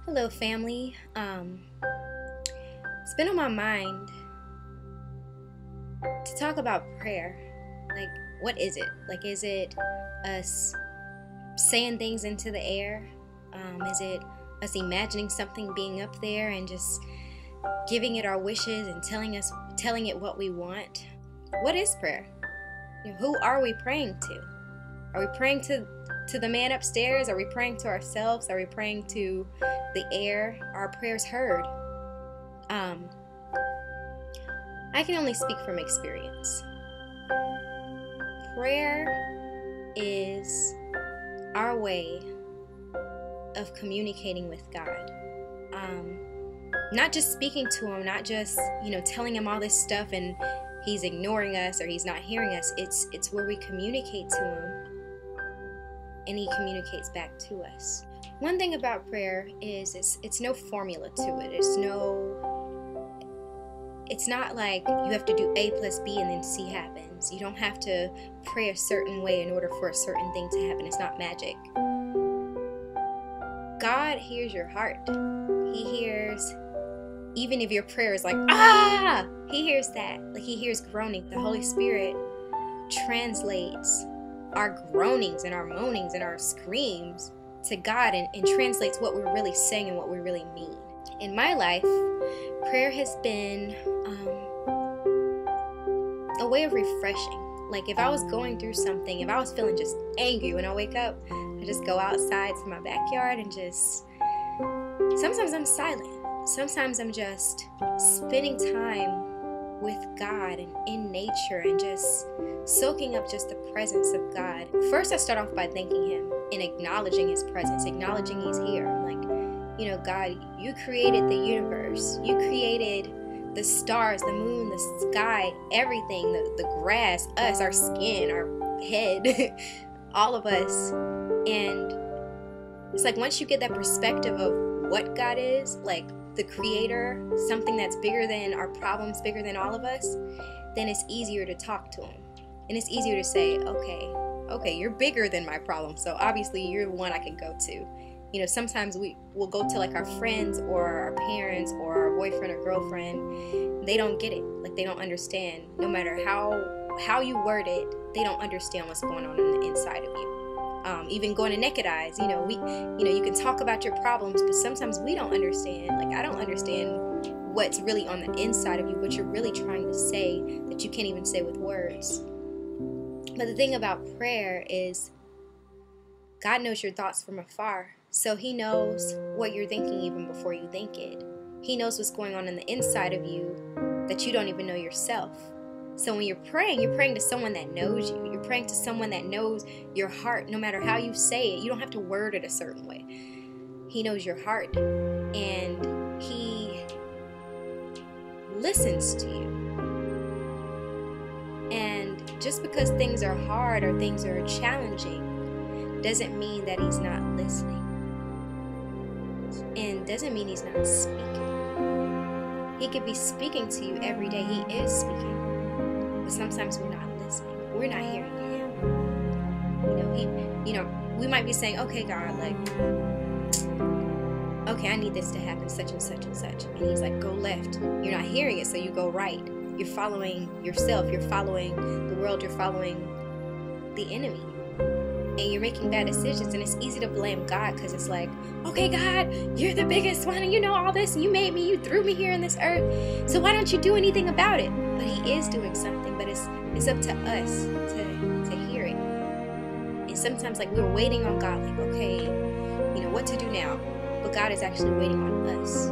Hello, family. It's been on my mind to talk about prayer. Like, what is it? Like, is it us saying things into the air? Is it us imagining something being up there and just giving it our wishes and telling it what we want? What is prayer? Who are we praying to? Are we praying to the man upstairs? Are we praying to ourselves? Are we praying to the air? Are our prayers heard? I can only speak from experience. Prayer is our way of communicating with God. Not just speaking to Him, not just, telling Him all this stuff and He's ignoring us or He's not hearing us. It's where we communicate to Him and He communicates back to us. One thing about prayer is it's no formula to it. It's not like you have to do A plus B and then C happens. You don't have to pray a certain way in order for a certain thing to happen. It's not magic. God hears your heart. He hears, even if your prayer is like, He hears that. Like, He hears groaning. The Holy Spirit translates our groanings and our moanings and our screams to God and translates what we're really saying and what we really mean. In my life, prayer has been a way of refreshing. Like, if I was going through something, if I was feeling just angry when I wake up, I just go outside to my backyard and sometimes I'm silent. Sometimes I'm just spending time with God and in nature and just soaking up just the presence of God. First, I start off by thanking Him and acknowledging His presence, acknowledging He's here. I'm like, God, You created the universe. You created the stars, the moon, the sky, everything, the grass, us, our skin, our head, all of us. And it's like, once you get that perspective of what God is, like the creator, something that's bigger than our problems, bigger than all of us, then it's easier to talk to Him. And it's easier to say, okay, You're bigger than my problem, so obviously You're the one I can go to. Sometimes we'll go to like our friends or our parents or our boyfriend or girlfriend. They don't get it. Like, they don't understand. No matter how you word it, they don't understand what's going on in the inside of you. Even going to Nakedize, you can talk about your problems, but sometimes we don't understand. Like, I don't understand what's really on the inside of you, what you're really trying to say that you can't even say with words. But the thing about prayer is God knows your thoughts from afar. So He knows what you're thinking even before you think it. He knows what's going on in the inside of you that you don't even know yourself. So when you're praying to someone that knows you. You're praying to someone that knows your heart. No matter how you say it, you don't have to word it a certain way. He knows your heart, and He listens to you. And just because things are hard or things are challenging doesn't mean that He's not listening. And doesn't mean He's not speaking. He could be speaking to you every day. He is speaking. But sometimes we're not listening. We're not hearing Him. We might be saying, okay, God, like, okay, I need this to happen, such and such and such. And He's like, go left. You're not hearing it, so you go right. You're following yourself. You're following the world. You're following the enemy. And you're making bad decisions, and it's easy to blame God because it's like, okay, God, You're the biggest one, and you know all this, and You made me, You threw me here in this earth, so why don't You do anything about it? But He is doing something, but it's up to us to hear it. And sometimes, like, we're waiting on God, like, okay, what to do now? But God is actually waiting on us.